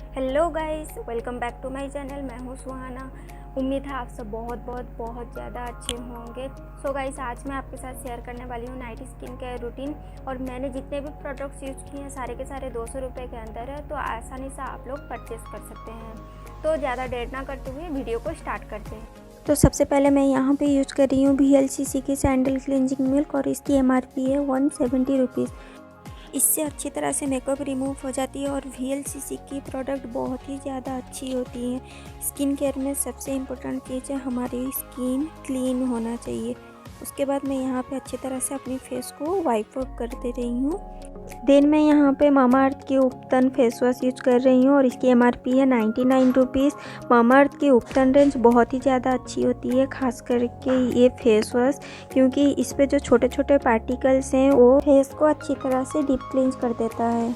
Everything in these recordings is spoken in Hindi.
Hello guys, welcome back to my channel. मैं हूँ सुहाना। उम्मीद है आप सब बहुत ज़्यादा अच्छे होंगे। सो गाइस, आज मैं आपके साथ शेयर करने वाली हूँ नाइट स्किन केयर रूटीन। और मैंने जितने भी प्रोडक्ट्स यूज़ किए हैं सारे के सारे 200 रुपये के अंदर है, तो आसानी से आप लोग परचेस कर सकते हैं। तो ज़्यादा देर ना करते हुए वीडियो को स्टार्ट करते हैं। तो सबसे पहले मैं यहाँ पे यूज़ कर रही हूँ VLCC की सैंडल क्लिनजिंग मिल्क और इसकी MRP है 170 रुपीज़। इससे अच्छी तरह से मेकअप रिमूव हो जाती है और VLCC की प्रोडक्ट बहुत ही ज़्यादा अच्छी होती है। स्किन केयर में सबसे इम्पोर्टेंट चीज़ है हमारी स्किन क्लीन होना चाहिए। उसके बाद मैं यहाँ पे अच्छी तरह से अपनी फेस को वाइप अप करते रही हूँ। देन मैं यहाँ पे मामाअर्थ की उपतन फेस वॉश यूज कर रही हूँ और इसकी MRP है 99 रुपीज़। मामाअर्थ की उपतन रेंज बहुत ही ज़्यादा अच्छी होती है, खास करके ये फेस वॉश, क्योंकि इस पे जो छोटे छोटे पार्टिकल्स हैं वो फेस को अच्छी तरह से डीप क्लींस कर देता है।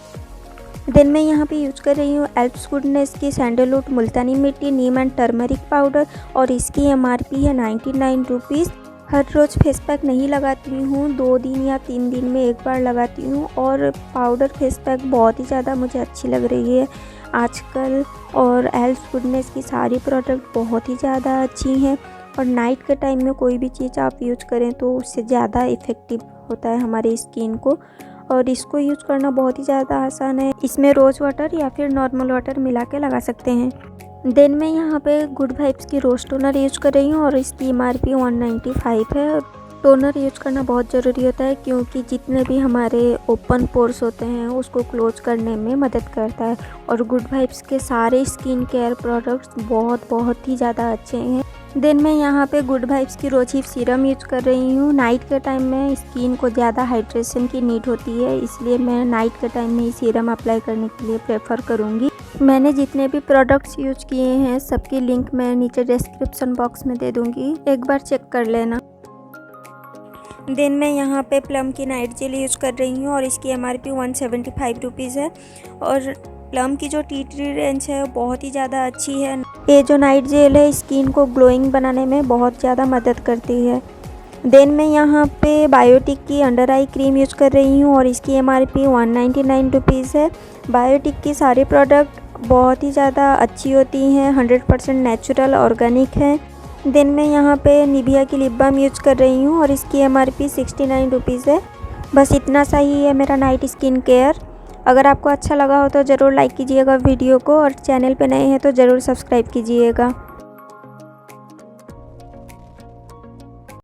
देन मैं यहाँ पे यूज कर रही हूँ एल्प्स गुडनेस की सैंडलवुड मुल्तानी मिट्टी नीम एंड टर्मरिक पाउडर और इसकी MRP है 99 रुपीज़। हर रोज़ फेस पैक नहीं लगाती हूँ, 2 दिन या 3 दिन में एक बार लगाती हूँ और पाउडर फेस पैक बहुत ही ज़्यादा मुझे अच्छी लग रही है आजकल। और एल्प्स गुडनेस की सारी प्रोडक्ट बहुत ही ज़्यादा अच्छी हैं और नाइट के टाइम में कोई भी चीज़ आप यूज करें तो उससे ज़्यादा इफ़ेक्टिव होता है हमारी स्किन को। और इसको यूज करना बहुत ही ज़्यादा आसान है। इसमें रोज़ वाटर या फिर नॉर्मल वाटर मिला के लगा सकते हैं। देन मैं यहाँ पे गुड वाइब्स की रोज टोनर यूज कर रही हूँ और इसकी MRP 195 है। टोनर यूज करना बहुत ज़रूरी होता है क्योंकि जितने भी हमारे ओपन पोर्स होते हैं उसको क्लोज करने में मदद करता है। और गुड वाइब्स के सारे स्किन केयर प्रोडक्ट्स बहुत ही ज़्यादा अच्छे हैं। देन मैं यहाँ पे गुड वाइब्स की रोजहिप सीरम यूज कर रही हूँ। नाइट के टाइम में स्किन को ज़्यादा हाइड्रेशन की नीड होती है, इसलिए मैं नाइट के टाइम में सीरम अप्लाई करने के लिए प्रेफर करूँगी। मैंने जितने भी प्रोडक्ट्स यूज किए हैं सबकी लिंक मैं नीचे डिस्क्रिप्शन बॉक्स में दे दूँगी, एक बार चेक कर लेना। देन मैं यहाँ पे प्लम की नाइट जेल यूज कर रही हूँ और इसकी MRP 175 रुपीज़ है। और प्लम की जो टी ट्री रेंज है बहुत ही ज़्यादा अच्छी है। ये जो नाइट जेल है स्किन को ग्लोइंग बनाने में बहुत ज़्यादा मदद करती है। देन मैं यहाँ पे बायोटिक की अंडर आई क्रीम यूज कर रही हूँ और इसकी MRP 199 रुपीज़ है। बायोटिक की सारी प्रोडक्ट बहुत ही ज़्यादा अच्छी होती हैं, 100% नेचुरल ऑर्गेनिक है। देन मैं यहाँ पे निविया की लिप बाम यूज कर रही हूँ और इसकी MRP 69 रुपीज़ है। बस इतना सा ही है मेरा नाइट स्किन केयर। अगर आपको अच्छा लगा हो तो ज़रूर लाइक कीजिएगा वीडियो को और चैनल पे नए हैं तो ज़रूर सब्सक्राइब कीजिएगा।